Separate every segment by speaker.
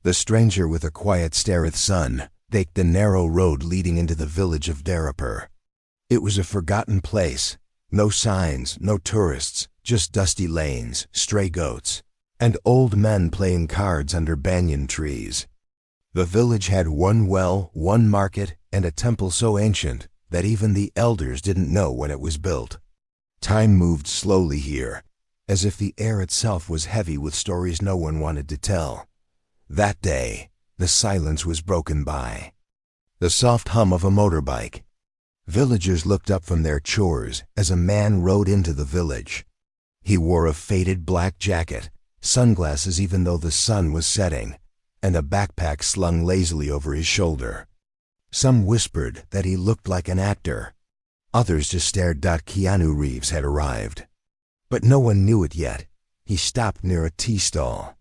Speaker 1: The stranger with a quiet stare at sun baked the narrow road leading into the village of Darapur. It was a forgotten place. No signs, no tourists, just dusty lanes, stray goats, and old men playing cards under banyan trees. The village had one well, one market, and a temple so ancient that even the elders didn't know when it was built. Time moved slowly here, as if the air itself was heavy with stories no one wanted to tell. That day, the silence was broken by the soft hum of a motorbike. Villagers looked up from their chores as a man rode into the village. He wore a faded black jacket, sunglasses even though the sun was setting, and a backpack slung lazily over his shoulder. Some whispered that he looked like an actor. Others just stared. KeanuReeves had arrived. But no one knew it yet. He stopped near a tea stall.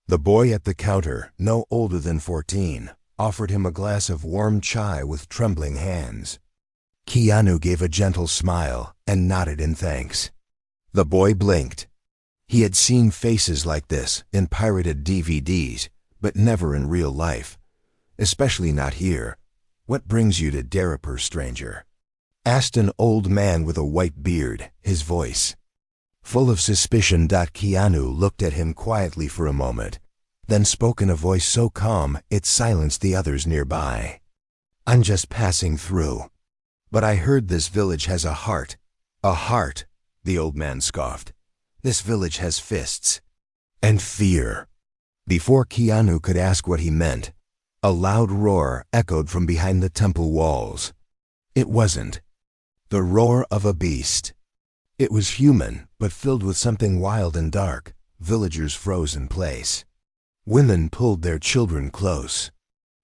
Speaker 1: The boy at the counter, no older than 14, offered him a glass of warm chai with trembling hands. Keanu gave a gentle smile and nodded in thanks. The boy blinked. He had seen faces like this in pirated DVDs, but never in real life. Especially not here. "What brings you to Darapur, stranger?" asked an old man with a white beard, his voice full of suspicion. Keanu looked at him quietly for a moment, then spoke in a voice so calm it silenced the others nearby. "I'm just passing through. But I heard this village has a heart." "A heart?" the old man scoffed. "This village has fists and fear." Before Keanu could ask what he meant, a loud roar echoed from behind the temple walls. It wasn't the roar of a beast. It was human, but filled with something wild and dark. Villagers froze in place. Women pulled their children close.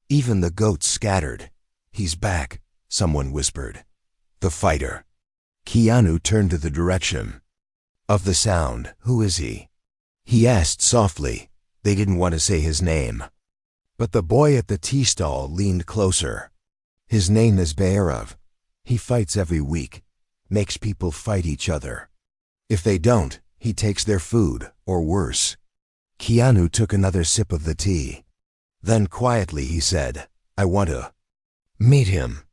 Speaker 1: Even the goats scattered. "He's back," someone whispered. "The fighter." Keanu turned to the direction of the sound. "Who is he?" he asked softly. They didn't want to say his name. But the boy at the tea stall leaned closer. "His name is Bhairav. He fights every week, makes people fight each other. If they don't, he takes their food, or worse." Keanu took another sip of the tea. Then quietly he said, "I want to meet him."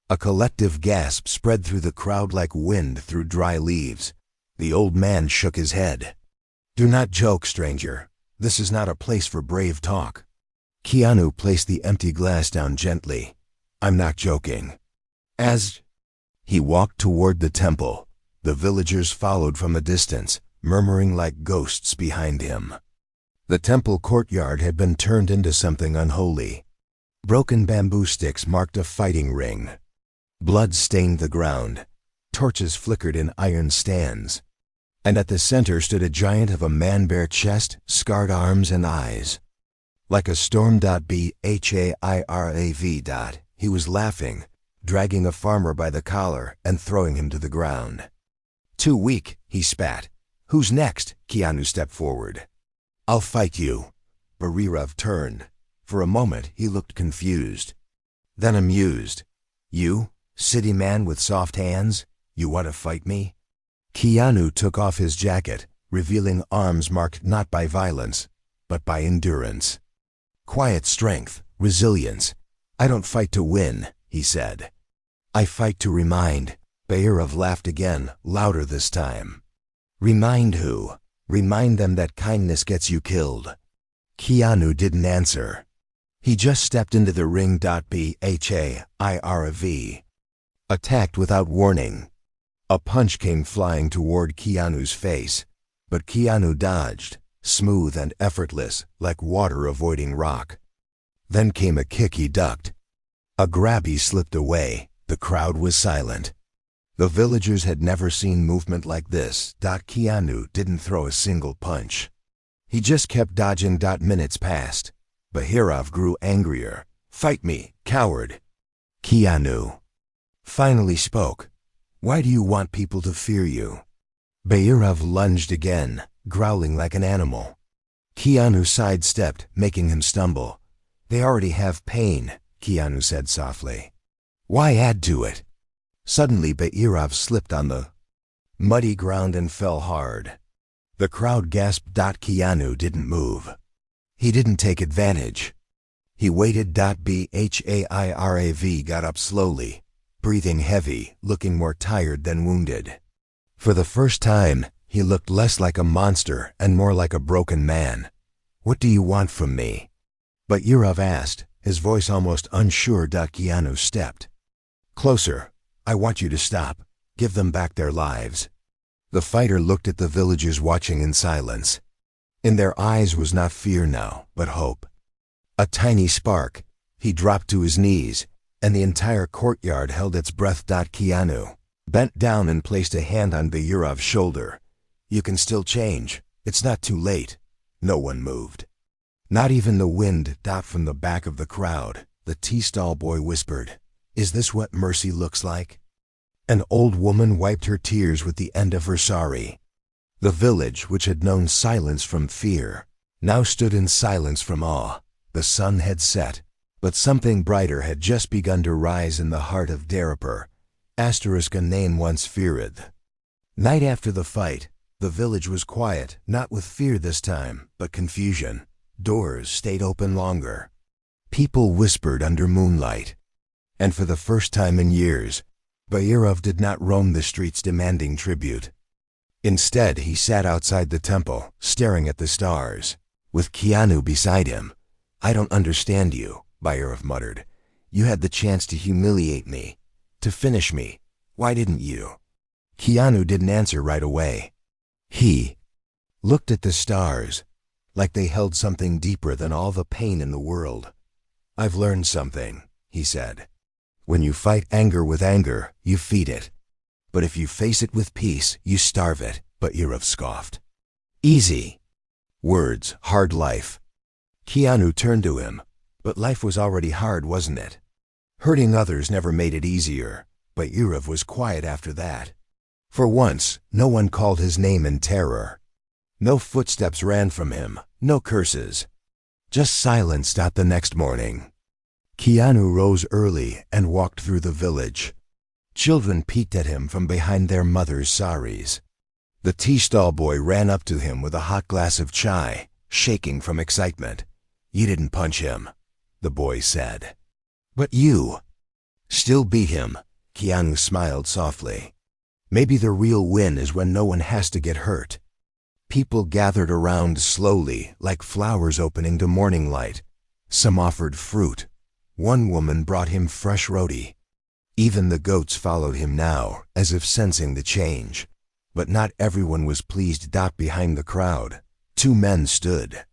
Speaker 1: A collective gasp spread through the crowd like wind through dry leaves. The old man shook his head. "Do not joke, stranger. This is not a place for brave talk." Keanu placed the empty glass down gently. "I'm not joking." As he walked toward the temple, the villagers followed from a distance, murmuring like ghosts behind him. The temple courtyard had been turned into something unholy. Broken bamboo sticks marked a fighting ring. Blood stained the ground. Torches flickered in iron stands. And at the center stood a giant of a man, bare chest, scarred arms and eyes. Like a storm. Bhairav. He was laughing, dragging a farmer by the collar and throwing him to the ground. "Too weak," he spat. "Who's next?" Keanu stepped forward. "I'll fight you." Bhairav turned. For a moment he looked confused, then amused. "You, city man with soft hands, you want to fight me?" Keanu took off his jacket, revealing arms marked not by violence, but by endurance. "Quiet strength, resilience. I don't fight to win," he said. "I fight to remind." Bhairav laughed again, louder this time. "Remind who?" "Remind them that kindness gets you killed." Keanu didn't answer. He just stepped into the ring. Bhairav attacked without warning. A punch came flying toward Keanu's face, but Keanu dodged, smooth and effortless, like water avoiding rock. Then came a kick. He ducked. A grab. He slipped away. The crowd was silent. The villagers had never seen movement like this. Keanu didn't throw a single punch. He just kept dodging. Minutes passed. Bhairav grew angrier. "Fight me, coward." Keanu finally spoke. "Why do you want people to fear you?" Bhairav lunged again, growling like an animal. Keanu sidestepped, making him stumble. "They already have pain," Keanu said softly. "Why add to it?" Suddenly Bhairav slipped on the muddy ground and fell hard. The crowd gasped. Keanu didn't move. He didn't take advantage. He waited. Bhairav got up slowly, breathing heavy, looking more tired than wounded. For the first time, he looked less like a monster and more like a broken man. "What do you want from me?" Bhairav asked, his voice almost unsure. Keanu stepped closer. "I want you to stop. Give them back their lives." The fighter looked at the villagers watching in silence. In their eyes was not fear now, but hope. A tiny spark. He dropped to his knees, and the entire courtyard held its breath. Keanu bent down and placed a hand on Bhairav's shoulder. "You can still change. It's not too late." No one moved. Not even the wind. From the back of the crowd, the tea stall boy whispered, "Is this what mercy looks like?" An old woman wiped her tears with the end of her sari. The village, which had known silence from fear, now stood in silence from awe. The sun had set, but something brighter had just begun to rise in the heart of Darapur. A name once feared. Night after the fight, the village was quiet, not with fear this time, but confusion. Doors stayed open longer. People whispered under moonlight. And for the first time in years, Bhairav did not roam the streets demanding tribute. Instead, he sat outside the temple, staring at the stars, with Keanu beside him. "I don't understand you," Bhairav muttered. "You had the chance to humiliate me, to finish me. Why didn't you?" Keanu didn't answer right away. He looked at the stars, like they held something deeper than all the pain in the world. "I've learned something," he said. "When you fight anger with anger, you feed it. But if you face it with peace, you starve it." Bhairav scoffed. "Easy words, hard life." Keanu turned to him. "But life was already hard, wasn't it? Hurting others never made it easier." Bhairav was quiet after that. For once, no one called his name in terror. No footsteps ran from him, no curses. Just silence. The next morning, Keanu rose early and walked through the village. Children peeked at him from behind their mothers' saris. The tea stall boy ran up to him with a hot glass of chai, shaking from excitement. "You didn't punch him," the boy said. "But you still beat him." Keanu smiled softly. "Maybe the real win is when no one has to get hurt." People gathered around slowly, like flowers opening to morning light. Some offered fruit. One woman brought him fresh roti. Even the goats followed him now, as if sensing the change. But not everyone was pleased. Behind the crowd, two men stood,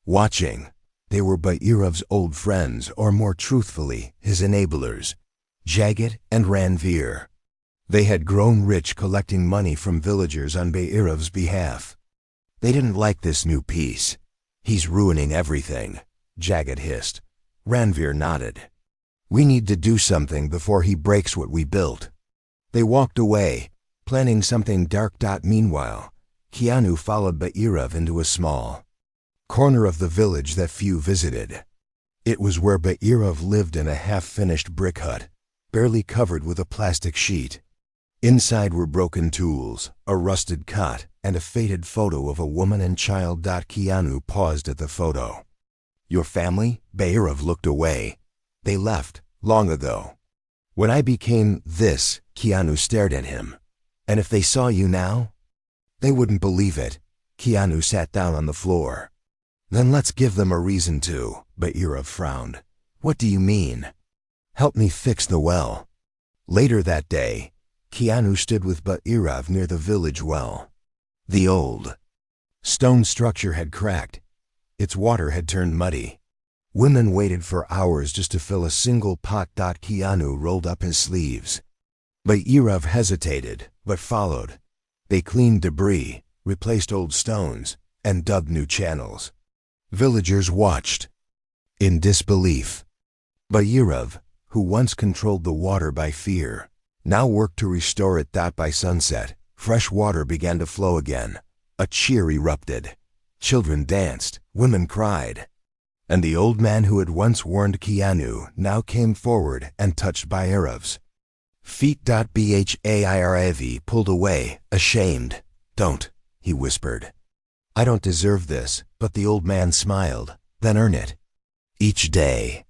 Speaker 1: watching. They were Bhairav's old friends, or more truthfully, his enablers, Jagat and Ranveer. They had grown rich collecting money from villagers on Bhairav's behalf. They didn't like this new peace. "He's ruining everything," Jagat hissed. Ranveer nodded. "We need to do something before he breaks what we built." They walked away, planning something dark. Meanwhile, Keanu followed Bhairav into a small corner of the village that few visited. It was where Bhairav lived in a half-finished brick hut, barely covered with a plastic sheet. Inside were broken tools, a rusted cot, and a faded photo of a woman and child. Keanu paused at the photo. "Your family?" Bhairav looked away. "They left, long ago. When I became this," Keanu stared at him. "And if they saw you now? They wouldn't believe it." Keanu sat down on the floor. "Then let's give them a reason to," Bhairav frowned. "What do you mean?" "Help me fix the well." Later that day, Keanu stood with Bhairav near the village well. The old stone structure had cracked. Its water had turned muddy. Women waited for hours just to fill a single pot. Keanu rolled up his sleeves. Bhairav hesitated, but followed. They cleaned debris, replaced old stones, and dug new channels. Villagers watched in disbelief. Bhairav, who once controlled the water by fear, now worked to restore it. By sunset, fresh water began to flow again. A cheer erupted. Children danced, women cried. And the old man who had once warned Keanu now came forward and touched Bhairav's feet. Bhairav pulled away, ashamed. "Don't," he whispered. "I don't deserve this." But the old man smiled. then earn it. Each day.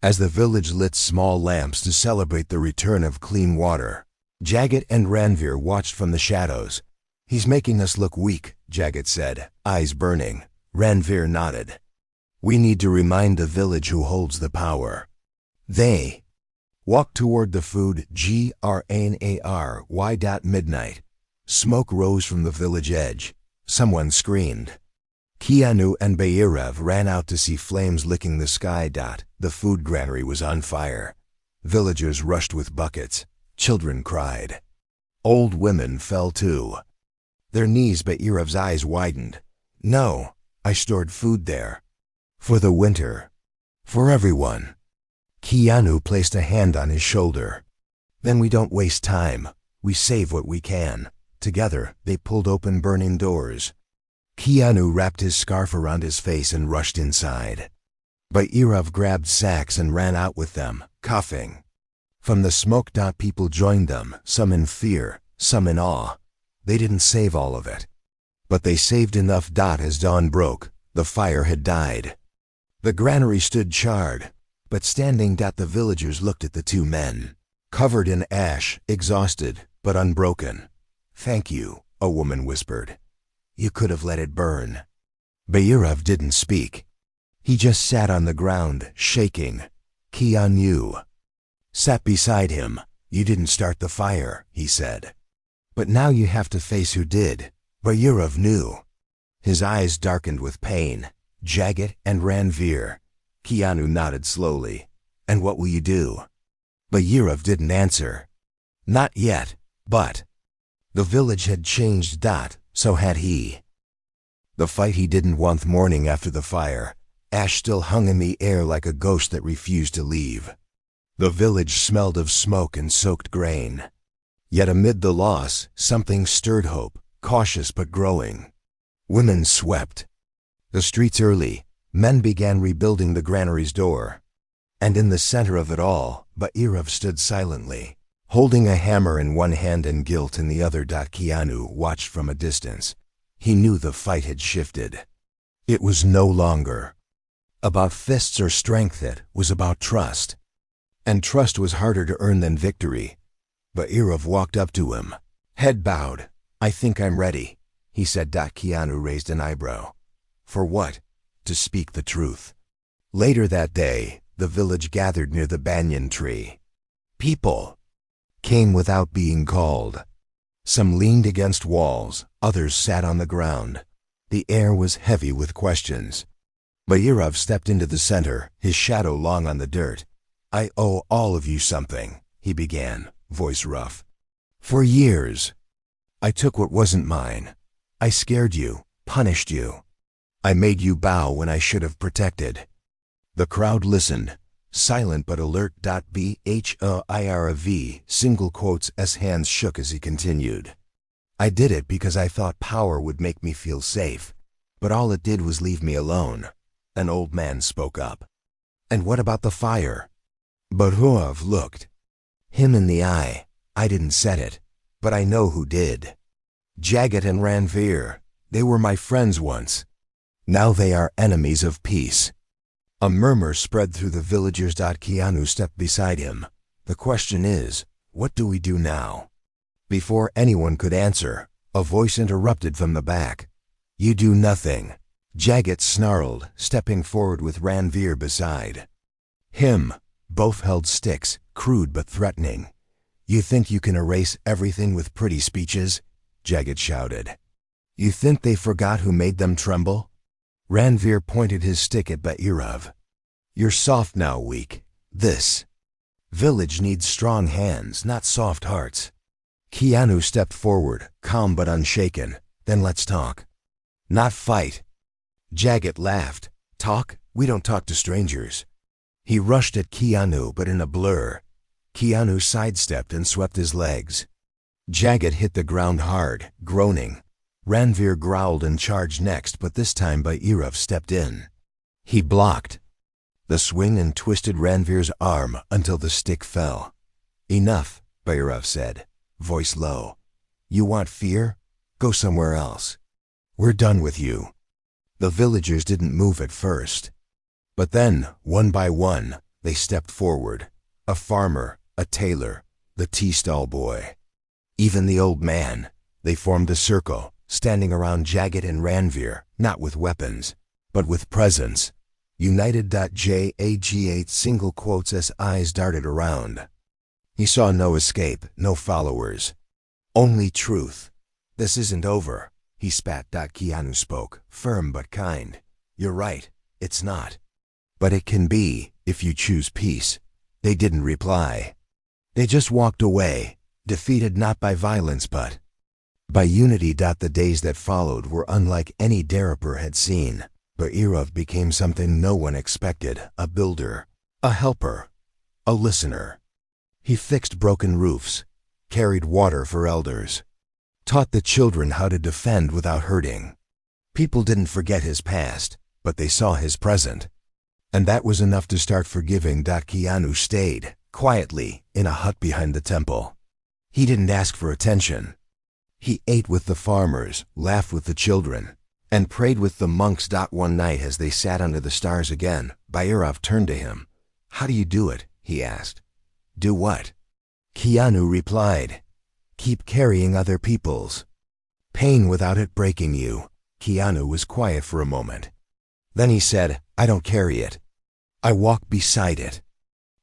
Speaker 1: As the village lit small lamps to celebrate the return of clean water, Jagat and Ranveer watched from the shadows. "He's making us look weak," Jagat said, eyes burning. Ranveer nodded. "We need to remind the village who holds the power." They walked toward the food GRANARY. Midnight. Smoke rose from the village edge. Someone screamed. Keanu and Bhairav ran out to see flames licking the sky. The food granary was on fire. Villagers rushed with buckets. Children cried. Old women fell too. Their knees. Bhairav's eyes widened. "No, I stored food there. For the winter. For everyone." Keanu placed a hand on his shoulder. "Then we don't waste time. We save what we can." Together, they pulled open burning doors. Keanu wrapped his scarf around his face and rushed inside. Bhairav grabbed sacks and ran out with them, coughing. From the smoke. People joined them, some in fear, some in awe. They didn't save all of it. But they saved enough. As dawn broke, the fire had died. The granary stood charred, but standing. The villagers looked at the two men, covered in ash, exhausted, but unbroken. "Thank you," a woman whispered. "You could have let it burn." Bhairav didn't speak. He just sat on the ground, shaking. Keanu sat beside him. "You didn't start the fire," he said. "But now you have to face who did." Bhairav knew. His eyes darkened with pain. "Jagat and Ranveer." Keanu nodded slowly. "And what will you do?" Bhairav didn't answer. Not yet, but the village had changed. So had he. The fight he didn't want. Morning after the fire, ash still hung in the air like a ghost that refused to leave. The village smelled of smoke and soaked grain. Yet amid the loss, something stirred hope, cautious but growing. Women swept the streets early. Men began rebuilding the granary's door. And in the center of it all, Bhairav stood silently, holding a hammer in one hand and guilt in the other. Keanu watched from a distance. He knew the fight had shifted. It was no longer about fists or strength. It was about trust. And trust was harder to earn than victory. Bhairav walked up to him, head bowed. "I think I'm ready," he said. Keanu raised an eyebrow. "For what?" "To speak the truth." Later that day, the village gathered near the banyan tree. People came without being called. Some leaned against walls, others sat on the ground. The air was heavy with questions. Bhairav stepped into the center, his shadow long on the dirt. "I owe all of you something," he began, voice rough. "For years, I took what wasn't mine. I scared you, punished you. I made you bow when I should have protected." The crowd listened, silent but alert. Bhairav, single quotes, S hands shook as he continued. "I did it because I thought power would make me feel safe, but all it did was leave me alone." An old man spoke up. "And what about the fire?" Bhairav looked him in the eye. "I didn't set it, but I know who did. Jagat and Ranveer. They were my friends once. Now they are enemies of peace." A murmur spread through the villagers. Keanu stepped beside him. "The question is, what do we do now?" Before anyone could answer, a voice interrupted from the back. "You do nothing." Jagat snarled, stepping forward with Ranveer beside him. Both held sticks, crude but threatening. "You think you can erase everything with pretty speeches?" Jagat shouted. "You think they forgot who made them tremble?" Ranveer pointed his stick at Bhairav. "You're soft now, weak. This village needs strong hands, not soft hearts." Keanu stepped forward, calm but unshaken. "Then let's talk, not fight." Jagat laughed. "Talk? We don't talk to strangers." He rushed at Keanu, but in a blur. Keanu sidestepped and swept his legs. Jagat hit the ground hard, groaning. Ranveer growled and charged next, but this time Bhairav stepped in. He blocked the swing and twisted Ranveer's arm until the stick fell. "Enough," Bhairav said, voice low. "You want fear? Go somewhere else. We're done with you." The villagers didn't move at first. But then, one by one, they stepped forward. A farmer, a tailor, the tea stall boy. Even the old man. They formed a circle, standing around Jagat and Ranveer, not with weapons, but with presence. United. Jagat single quotes as eyes darted around. He saw no escape, no followers. Only truth. This isn't over, he spat. Keanu spoke, firm but kind. You're right, it's not. But it can be, if you choose peace. They didn't reply. They just walked away, defeated not by violence but by unity. The days that followed were unlike any Darapur had seen. Bhairav became something no one expected, a builder, a helper, a listener. He fixed broken roofs, carried water for elders, taught the children how to defend without hurting. People didn't forget his past, but they saw his present. And that was enough to start forgiving. Keanu stayed, quietly, in a hut behind the temple. He didn't ask for attention. He ate with the farmers, laughed with the children, and prayed with the monks. One night as they sat under the stars again, Bhairav turned to him. How do you do it? He asked. Do what? Keanu replied. Keep carrying other people's pain without it breaking you. Keanu was quiet for a moment. Then he said, I don't carry it. I walk beside it.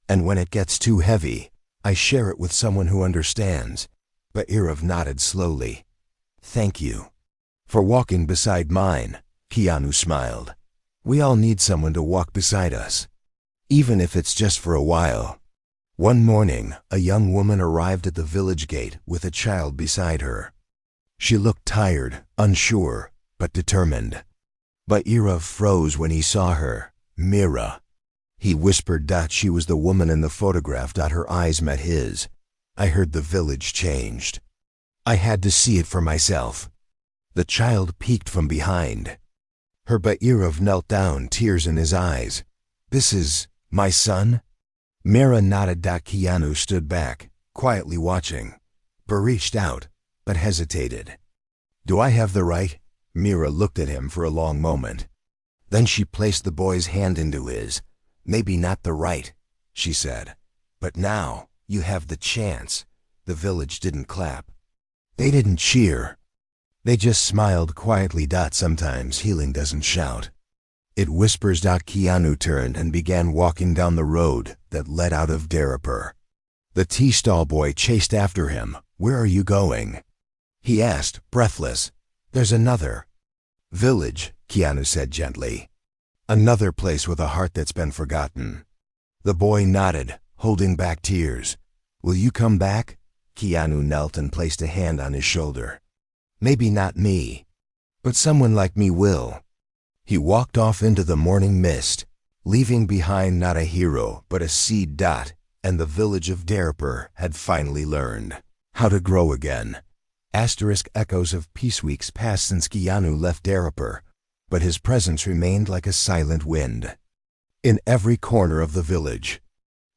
Speaker 1: And when it gets too heavy, I share it with someone who understands. Bhairav nodded slowly. Thank you for walking beside mine. Keanu smiled. We all need someone to walk beside us, even if it's just for a while. One morning, a young woman arrived at the village gate with a child beside her. She looked tired, unsure, but determined. Bhairav froze when he saw her. Mira. He whispered. She was the woman in the photograph. Her eyes met his. I heard the village changed. I had to see it for myself. The child peeked from behind her. Bhairav knelt down, tears in his eyes. This is my son? Mira nodded. Keanu stood back, quietly watching. Reached out, but hesitated. Do I have the right? Mira looked at him for a long moment. Then she placed the boy's hand into his. Maybe not the right, she said. But now, you have the chance. The village didn't clap. They didn't cheer. They just smiled quietly. Sometimes healing doesn't shout. It whispers. Keanu turned and began walking down the road that led out of Darapur. The tea stall boy chased after him. Where are you going? He asked, breathless. There's another village, Keanu said gently. Another place with a heart that's been forgotten. The boy nodded, holding back tears. Will you come back? Keanu knelt and placed a hand on his shoulder. Maybe not me, but someone like me will. He walked off into the morning mist, leaving behind not a hero, but a seed. And the village of Darapur had finally learned how to grow again. Echoes of peace weeks passed since Keanu left Darapur, but his presence remained like a silent wind. In every corner of the village,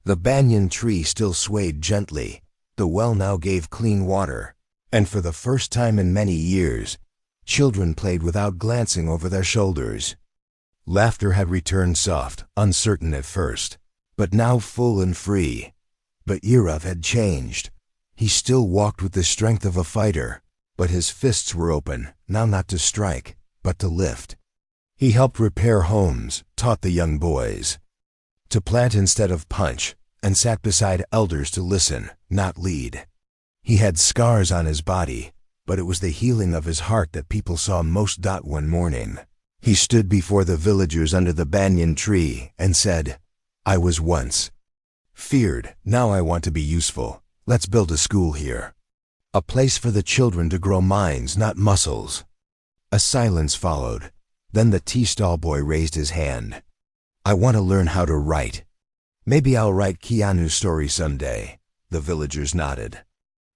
Speaker 1: the banyan tree still swayed gently. The well now gave clean water, and for the first time in many years, children played without glancing over their shoulders. Laughter had returned, soft, uncertain at first, but now full and free. But Bhairav had changed. He still walked with the strength of a fighter, but his fists were open, now not to strike, but to lift. He helped repair homes, taught the young boys to plant instead of punch, and sat beside elders to listen, not lead. He had scars on his body, but it was the healing of his heart that people saw most. One morning, he stood before the villagers under the banyan tree and said, I was once feared, now I want to be useful. Let's build a school here. A place for the children to grow minds, not muscles. A silence followed. Then the tea stall boy raised his hand. I want to learn how to write. Maybe I'll write Keanu's story someday. The villagers nodded.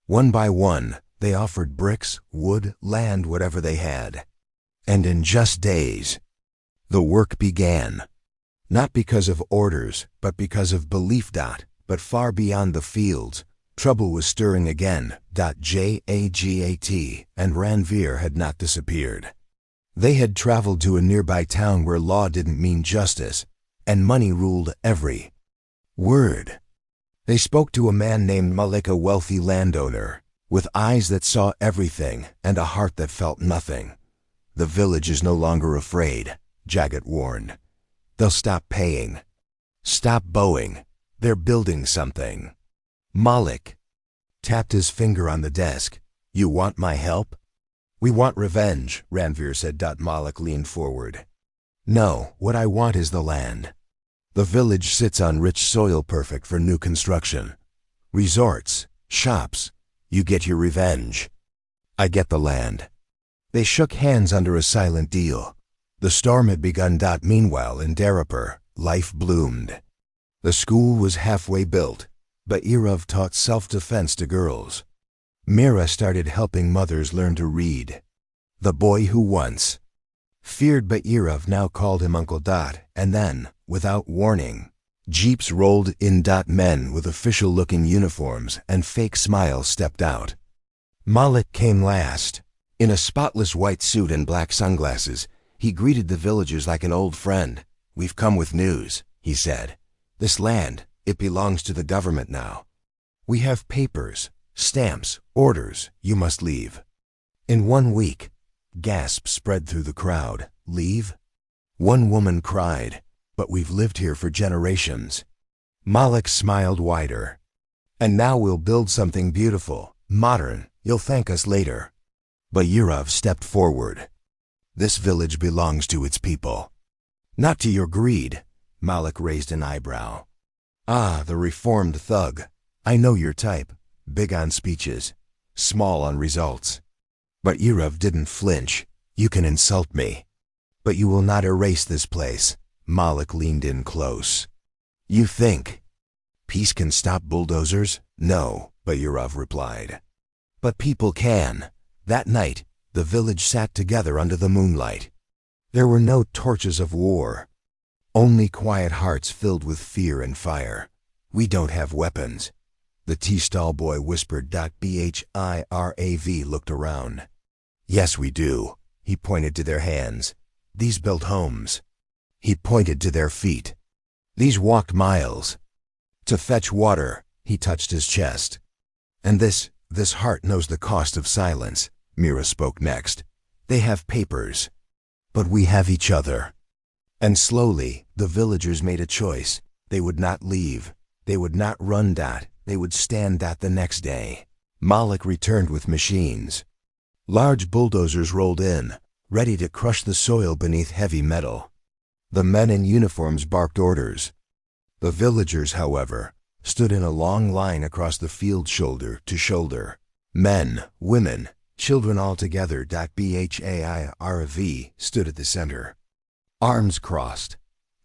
Speaker 1: One by one, they offered bricks, wood, land, whatever they had. And in just days, the work began. Not because of orders, but because of belief. But far beyond the fields, trouble was stirring again. Jagat and Ranveer had not disappeared. They had traveled to a nearby town where law didn't mean justice, and money ruled every word. They spoke to a man named Malik, a wealthy landowner, with eyes that saw everything and a heart that felt nothing. The village is no longer afraid, Jagat warned. They'll stop paying. Stop bowing. They're building something. Malik tapped his finger on the desk. You want my help? We want revenge, Ranveer said. Malik leaned forward. No, what I want is the land. The village sits on rich soil, perfect for new construction. Resorts, shops. You get your revenge. I get the land. They shook hands under a silent deal. The storm had begun. Meanwhile, in Darapur, life bloomed. The school was halfway built, but Bhairav taught self-defense to girls. Meera started helping mothers learn to read. The boy who once feared Bhairav now called him Uncle. And then, without warning, jeeps rolled in. Men with official-looking uniforms and fake smiles stepped out. Malik came last. In a spotless white suit and black sunglasses, he greeted the villagers like an old friend. We've come with news, he said. This land, it belongs to the government now. We have papers, stamps, orders. You must leave. In 1 week, gasps spread through the crowd. Leave? One woman cried, but we've lived here for generations. Malik smiled wider. And now we'll build something beautiful, modern. You'll thank us later. Bhairav stepped forward. This village belongs to its people. Not to your greed. Malik raised an eyebrow. Ah, the reformed thug. I know your type. Big on speeches, small on results. But Bhairav didn't flinch. You can insult me, but you will not erase this place. Malik leaned in close. You think peace can stop bulldozers? No, Bhairav replied. But people can. That night, the village sat together under the moonlight. There were no torches of war, only quiet hearts filled with fear and fire. We don't have weapons, the tea stall boy whispered. Bhirav looked around. Yes, we do. He pointed to their hands. These built homes. He pointed to their feet. These walked miles to fetch water. He touched his chest. And this heart knows the cost of silence. Meera spoke next. They have papers, but we have each other. And slowly, the villagers made a choice. They would not leave. They would not run. They would stand. The next day, Malik returned with machines. Large bulldozers rolled in, ready to crush the soil beneath heavy metal. The men in uniforms barked orders. The villagers, however, stood in a long line across the field, shoulder to shoulder. Men, women, children all together. Bhairav stood at the center. Arms crossed,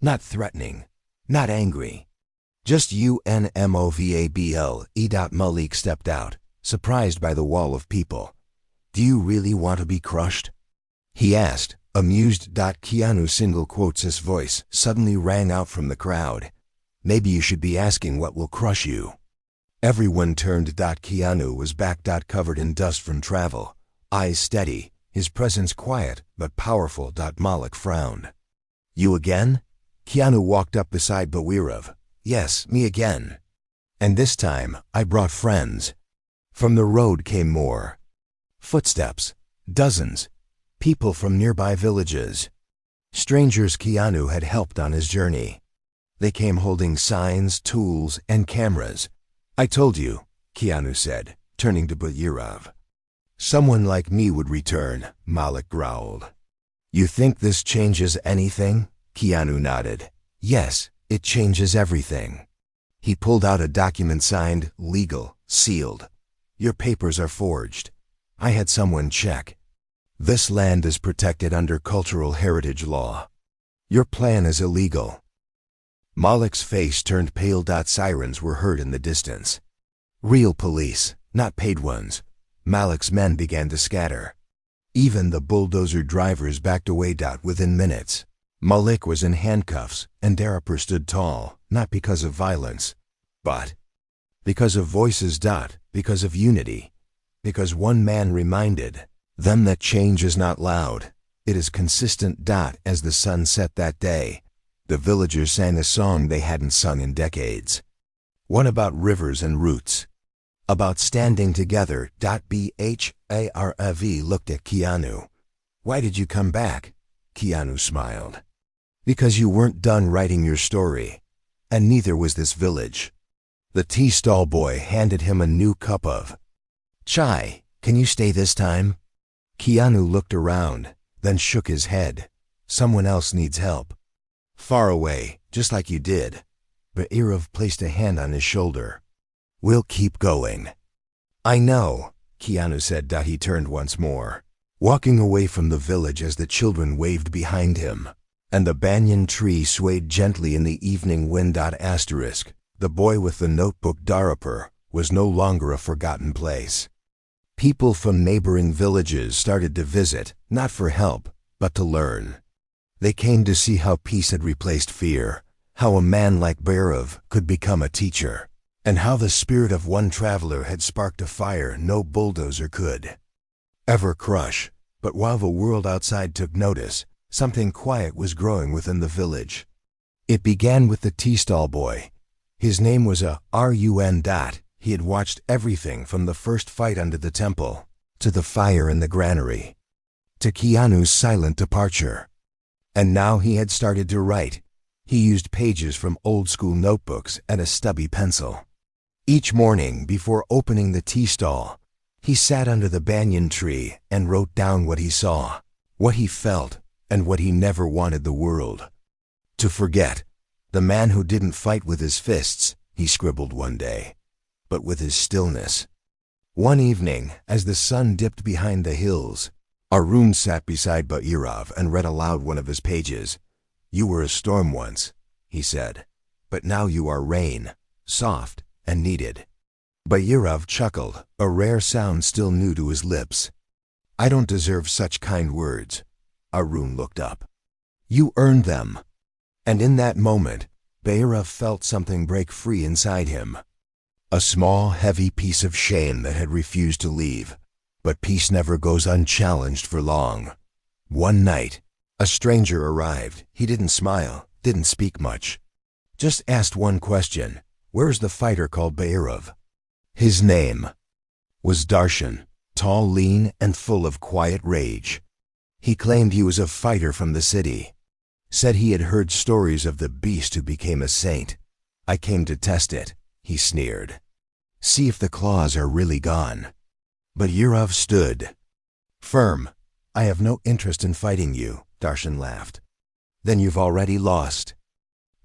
Speaker 1: not threatening, not angry. Just UNMOVABLE. Malik stepped out, surprised by the wall of people. Do you really want to be crushed? He asked, amused. Keanu single quotes. His voice suddenly rang out from the crowd. Maybe you should be asking what will crush you. Everyone turned. Keanu was back. Covered in dust from travel, eyes steady, his presence quiet but powerful. Malik frowned. You again? Keanu walked up beside Bhairav. Yes, me again. And this time, I brought friends. From the road came more footsteps, dozens, people from nearby villages. Strangers Keanu had helped on his journey. They came holding signs, tools, and cameras. I told you, Keanu said, turning to Bhairav. Someone like me would return, Malik growled. You think this changes anything? Keanu nodded. Yes, it changes everything. He pulled out a document signed, legal, sealed. Your papers are forged. I had someone check. This land is protected under cultural heritage law. Your plan is illegal. Malik's face turned pale. Sirens were heard in the distance. Real police, not paid ones. Malik's men began to scatter. Even the bulldozer drivers backed away. Within minutes, Malik was in handcuffs, and Darapur stood tall, not because of violence, but because of voices. Because of unity. Because one man reminded them that change is not loud, it is consistent. As the sun set that day, The villagers sang a song they hadn't sung in decades. One about rivers and roots. About standing together. Bharv looked at Keanu. Why did you come back? Keanu smiled. Because you weren't done writing your story. And neither was this village. The tea stall boy handed him a new cup of chai. Can you stay this time? Keanu looked around, then shook his head. Someone else needs help. Far away, just like you did. Bharv placed a hand on his shoulder. We'll keep going. I know, Keanu said. He turned once more, walking away from the village as the children waved behind him, and the banyan tree swayed gently in the evening wind. The boy with the notebook Dharapur was no longer a forgotten place. People from neighboring villages started to visit, not for help, but to learn. They came to see how peace had replaced fear, how a man like Bharv could become a teacher, and how the spirit of one traveler had sparked a fire no bulldozer could ever crush. But while the world outside took notice, something quiet was growing within the village. It began with the tea stall boy. His name was Run. He had watched everything from the first fight under the temple, to the fire in the granary, to Keanu's silent departure. And now he had started to write. He used pages from old-school notebooks and a stubby pencil. Each morning, before opening the tea stall, he sat under the banyan tree and wrote down what he saw, what he felt, and what he never wanted the world to forget. The man who didn't fight with his fists, he scribbled one day, but with his stillness. One evening, as the sun dipped behind the hills, Arun sat beside Bharv and read aloud one of his pages. You were a storm once, he said, but now you are rain, soft and needed. Bharv chuckled, a rare sound still new to his lips. I don't deserve such kind words. Arun looked up. You earned them. And in that moment, Bharv felt something break free inside him. A small, heavy piece of shame that had refused to leave. But peace never goes unchallenged for long. One night, a stranger arrived. He didn't smile, didn't speak much. Just asked one question. Where's the fighter called Bharv? His name was Darshan, tall, lean, and full of quiet rage. He claimed he was a fighter from the city. Said he had heard stories of the beast who became a saint. I came to test it, he sneered. See if the claws are really gone. But Bharv stood firm. I have no interest in fighting you, Darshan laughed. Then you've already lost.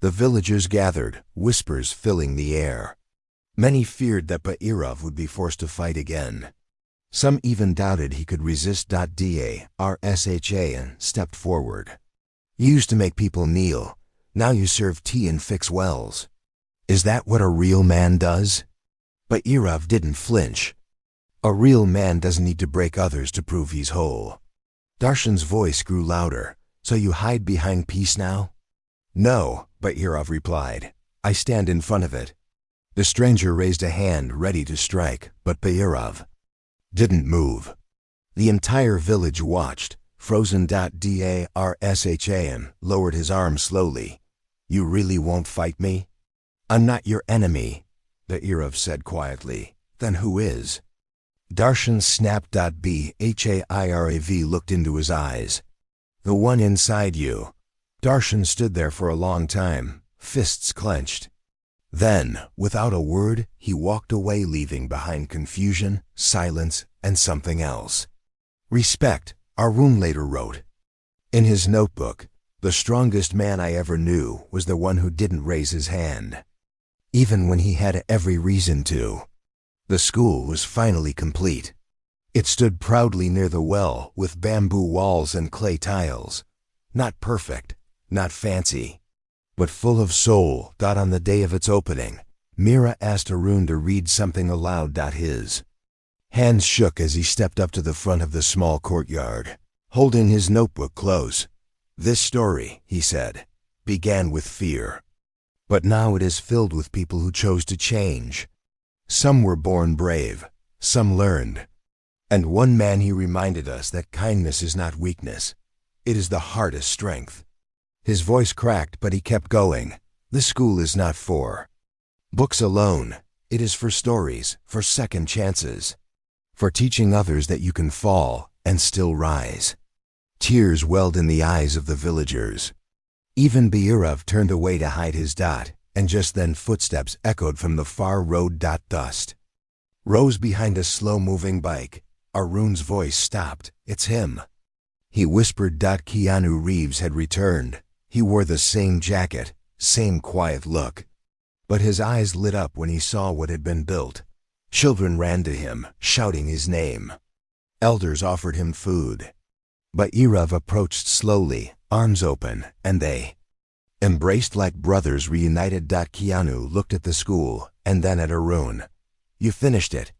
Speaker 1: The villagers gathered, whispers filling the air. Many feared that Bharv would be forced to fight again. Some even doubted he could resist. Darshan stepped forward. You used to make people kneel. Now you serve tea and fix wells. Is that what a real man does? Bharv didn't flinch. A real man doesn't need to break others to prove he's whole. Darshan's voice grew louder. So you hide behind peace now? No, Bharv replied. I stand in front of it. The stranger raised a hand ready to strike, but Bharv didn't move. The entire village watched, frozen. Darshan lowered his arm slowly. You really won't fight me? I'm not your enemy, Bharv said quietly. Then who is? Darshan snapped. Bharv looked into his eyes. The one inside you. Darshan stood there for a long time, fists clenched. Then, without a word, he walked away, leaving behind confusion, silence, and something else. Respect, Arun later wrote. In his notebook, the strongest man I ever knew was the one who didn't raise his hand, even when he had every reason to. The school was finally complete. It stood proudly near the well with bamboo walls and clay tiles. Not perfect, not fancy, but full of soul. On the day of its opening, Mira asked Arun to read something aloud. His hands shook as he stepped up to the front of the small courtyard, holding his notebook close. This story, he said, began with fear. But now it is filled with people who chose to change. Some were born brave, some learned. And one man, he reminded us that kindness is not weakness. It is the hardest strength. His voice cracked, but he kept going. This school is not for books alone. It is for stories, for second chances, for teaching others that you can fall and still rise. Tears welled in the eyes of the villagers. Even Beirov turned away to hide his dot, and just then footsteps echoed from the far road. Dust rose behind a slow-moving bike. Arun's voice stopped. It's him. He whispered. KeanuReeves had returned. He wore the same jacket, same quiet look. But his eyes lit up when he saw what had been built. Children ran to him, shouting his name. Elders offered him food. Beirov approached slowly, arms open, and they embraced like brothers reunited. Keanu looked at the school, and then at Arun. You finished it.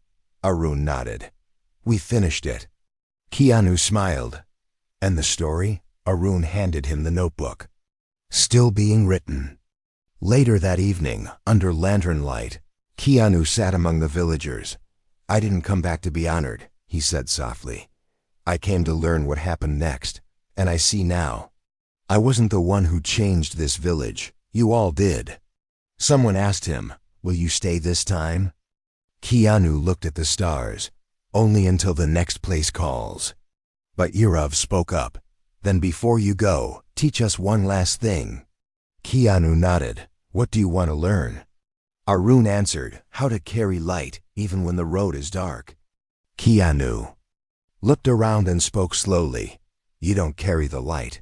Speaker 1: Arun nodded. We finished it. Keanu smiled. And the story? Arun handed him the notebook. Still being written. Later that evening, under lantern light, Keanu sat among the villagers. I didn't come back to be honored, he said softly. I came to learn what happened next, and I see now. I wasn't the one who changed this village. You all did. Someone asked him, will you stay this time? Keanu looked at the stars. Only until the next place calls. Beirov spoke up. Then before you go, teach us one last thing. Keanu nodded. What do you want to learn? Arun answered, how to carry light even when the road is dark. Keanu looked around and spoke slowly. You don't carry the light.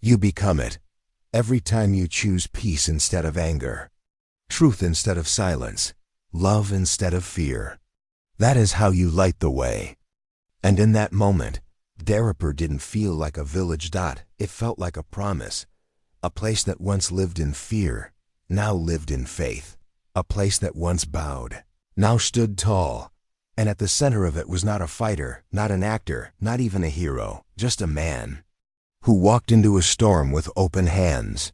Speaker 1: You become it. Every time you choose peace instead of anger, truth instead of silence, love instead of fear. That is how you light the way. And in that moment, Darapur didn't feel like a village. It felt like a promise. A place that once lived in fear, now lived in faith. A place that once bowed, now stood tall. And at the center of it was not a fighter, not an actor, not even a hero, just a man who walked into a storm with open hands.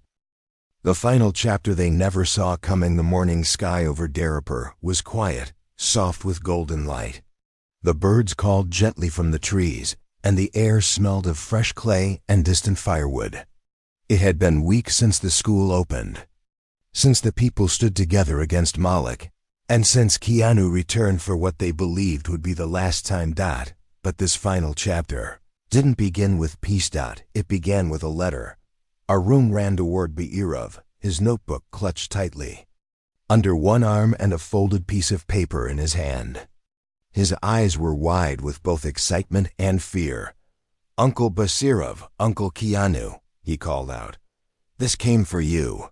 Speaker 1: The final chapter they never saw coming. The morning sky over Darapur was quiet, soft with golden light. The birds called gently from the trees, and the air smelled of fresh clay and distant firewood. It had been weeks since the school opened, since the people stood together against Malik, and since Keanu returned for what they believed would be the last time. But this final chapter didn't begin with peace. It began with a letter. Arun ran toward Beirov, his notebook clutched tightly under one arm and a folded piece of paper in his hand. His eyes were wide with both excitement and fear. Uncle Basirov, Uncle Keanu, he called out. This came for you.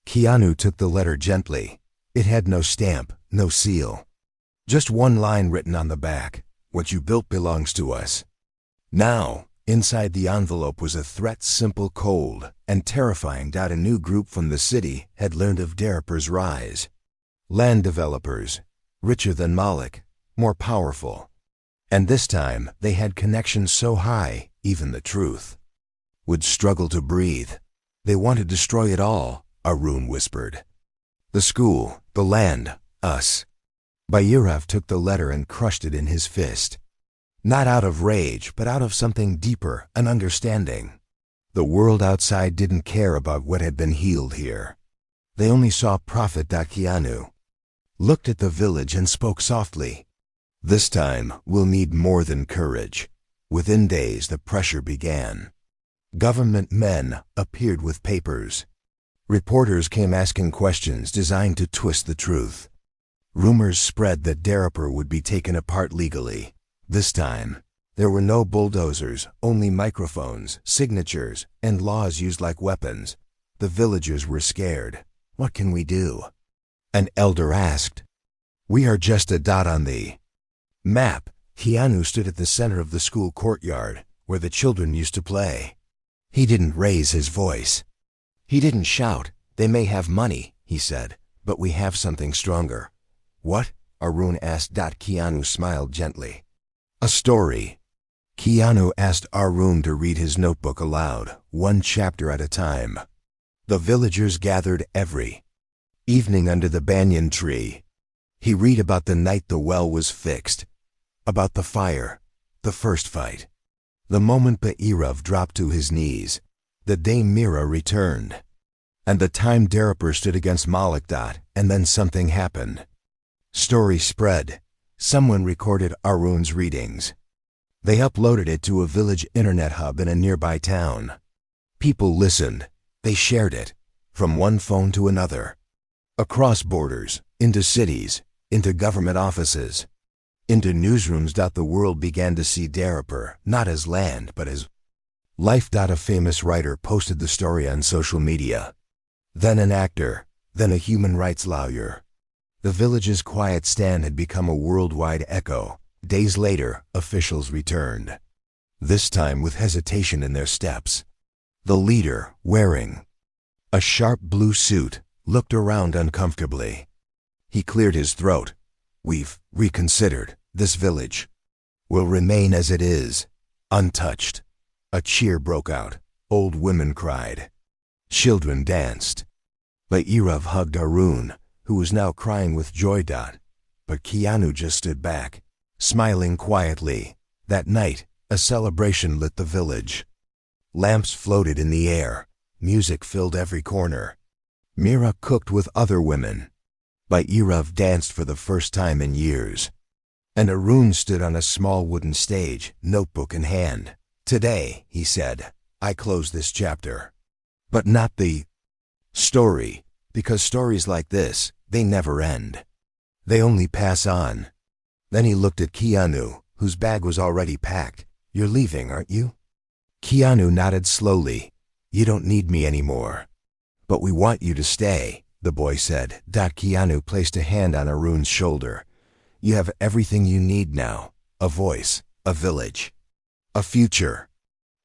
Speaker 1: Keanu took the letter gently. It had no stamp, no seal. Just one line written on the back. What you built belongs to us. Now, inside the envelope was a threat, simple, cold, and terrifying. A new group from the city had learned of Darapur's rise. Land developers, richer than Malik, more powerful. And this time, they had connections so high, even the truth would struggle to breathe. They want to destroy it all, Arun whispered. The school, the land, us. Beirov took the letter and crushed it in his fist. Not out of rage, but out of something deeper, an understanding. The world outside didn't care about what had been healed here. They only saw profit. Keanu looked at the village and spoke softly. This time, we'll need more than courage. Within days, the pressure began. Government men appeared with papers. Reporters came asking questions designed to twist the truth. Rumors spread that Darapur would be taken apart legally. This time, there were no bulldozers, only microphones, signatures, and laws used like weapons. The villagers were scared. What can we do? An elder asked. We are just a dot on the map. Keanu stood at the center of the school courtyard, where the children used to play. He didn't raise his voice. He didn't shout. They may have money, he said, but we have something stronger. What? Arun asked. Keanu smiled gently. A story. Keanu asked Arun to read his notebook aloud, one chapter at a time. The villagers gathered every evening under the banyan tree. He read about the night the well was fixed, about the fire, the first fight, the moment Beirov dropped to his knees, the day Mira returned. And the time Darapur stood against Malakdat, and then something happened. Story spread. Someone recorded Arun's readings. They uploaded it to a village internet hub in a nearby town. People listened. They shared it, from one phone to another. Across borders, into cities, into government offices, into newsrooms. The world began to see Darapur not as land but as life. A famous writer posted the story on social media. Then an actor, then a human rights lawyer. The village's quiet stand had become a worldwide echo. Days later, officials returned. This time with hesitation in their steps. The leader, wearing a sharp blue suit, looked around uncomfortably. He cleared his throat. "We've reconsidered. This village will remain as it is, untouched." A cheer broke out. Old women cried. Children danced. Bhairav hugged Arun, who was now crying with joy. But Keanu just stood back, smiling quietly. That night, a celebration lit the village. Lamps floated in the air. Music filled every corner. Mira cooked with other women. Bhairav danced for the first time in years. And Arun stood on a small wooden stage, notebook in hand. "Today," he said, "I close this chapter. But not the story, because stories like this, they never end. They only pass on." Then he looked at Keanu, whose bag was already packed. "You're leaving, aren't you?" Keanu nodded slowly. "You don't need me anymore. But we want you to stay," the boy said. Keanu placed a hand on Arun's shoulder. "You have everything you need now. A voice, a village, a future."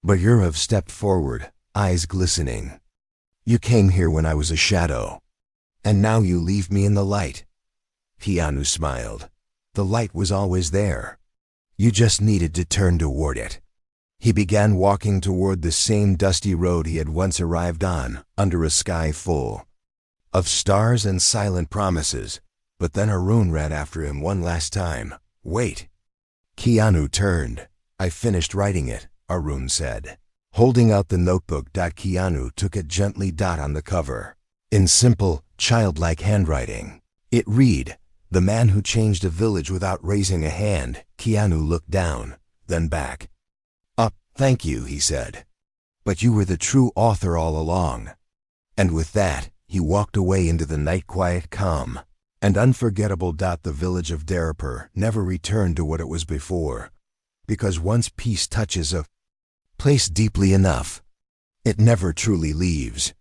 Speaker 1: Bhairav stepped forward, eyes glistening. "You came here when I was a shadow. And now you leave me in the light." Keanu smiled. "The light was always there. You just needed to turn toward it." He began walking toward the same dusty road he had once arrived on, under a sky full of stars and silent promises. But then Arun ran after him one last time. "Wait." Keanu turned. "I finished writing it," Arun said. Holding out the notebook, Keanu took it gently. On the cover, in simple, childlike handwriting, it read, "The man who changed a village without raising a hand." Keanu looked down, then back. "Up, thank you," he said. "But you were the true author all along." And with that, he walked away into the night quiet, calm, and unforgettable. The village of Darapur never returned to what it was before, because once peace touches a place deeply enough, it never truly leaves.